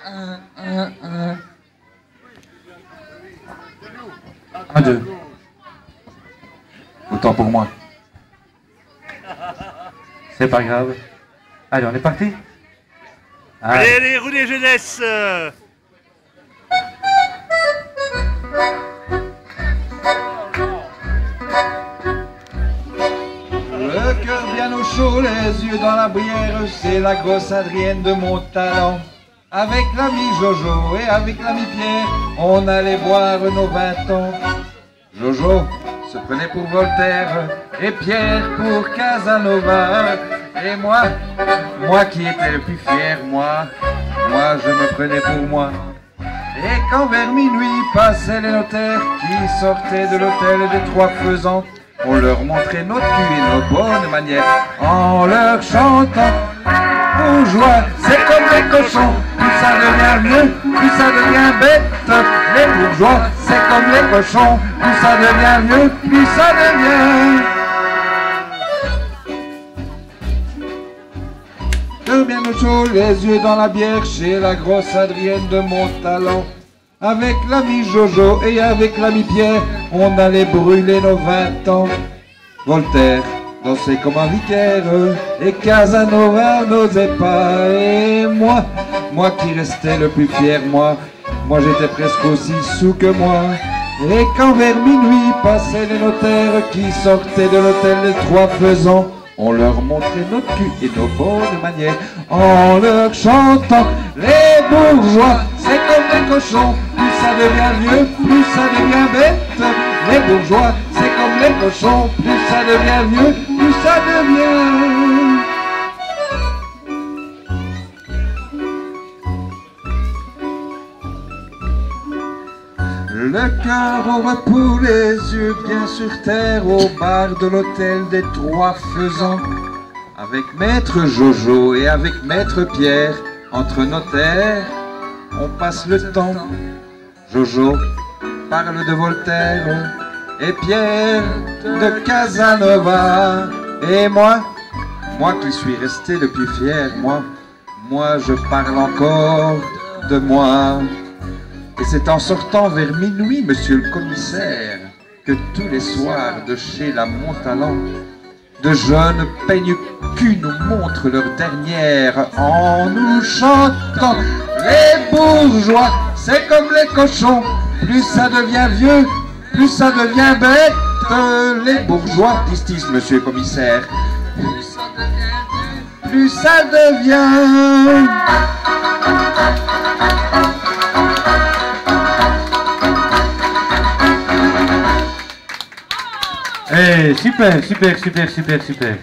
Un, deux. Autant pour moi. C'est pas grave. Allez, on est parti. Allez, allez, roulez jeunesse. Le cœur bien au chaud, les yeux dans la bière, c'est la grosse Adrienne de mon talent. Avec l'ami Jojo et avec l'ami Pierre, on allait boire nos 20 ans. Jojo se prenait pour Voltaire et Pierre pour Casanova. Et moi qui étais le plus fier, moi je me prenais pour moi. Et quand vers minuit passaient les notaires qui sortaient de l'hôtel des Trois Faisans, on leur montrait nos culs et nos bonnes manières en leur chantant bourgeois, c'est comme les cochons, plus ça devient mieux, plus ça devient bête. Les bourgeois, c'est comme les cochons, plus ça devient mieux, plus ça devient. Cœur bien au chaud, les yeux dans la bière, chez la grosse Adrienne de mon talent. Avec l'ami Jojo et avec l'ami Pierre, on allait brûler nos 20 ans. Voltaire dansait comme un vicaire et Casanova n'osait pas. Et moi qui restais le plus fier, moi j'étais presque aussi sous que moi. Et quand vers minuit passaient les notaires qui sortaient de l'hôtel des Trois Faisans, on leur montrait notre cul et nos bonnes manières en leur chantant les bourgeois, c'est comme des cochons, plus ça devient vieux, plus ça devient bête. Les bourgeois, c'est comme les cochons, plus ça devient vieux, plus ça devient. Le cœur au repos, les yeux bien sur terre, au bar de l'hôtel des Trois Faisans. Avec maître Jojo et avec maître Pierre, entre notaires, on passe le temps. Jojo parle de Voltaire et Pierre de Casanova. Et moi qui suis resté le plus fier, moi je parle encore de moi. Et c'est en sortant vers minuit, monsieur le commissaire, que tous les soirs de chez la Montalent, de jeunes peignes-culs nous montrent leur dernière en nous chantant les bourgeois, c'est comme les cochons, plus ça devient vieux, plus ça devient bête. Les bourgeois, disent monsieur le commissaire, plus ça devient. Eh, super, super, super, super, super.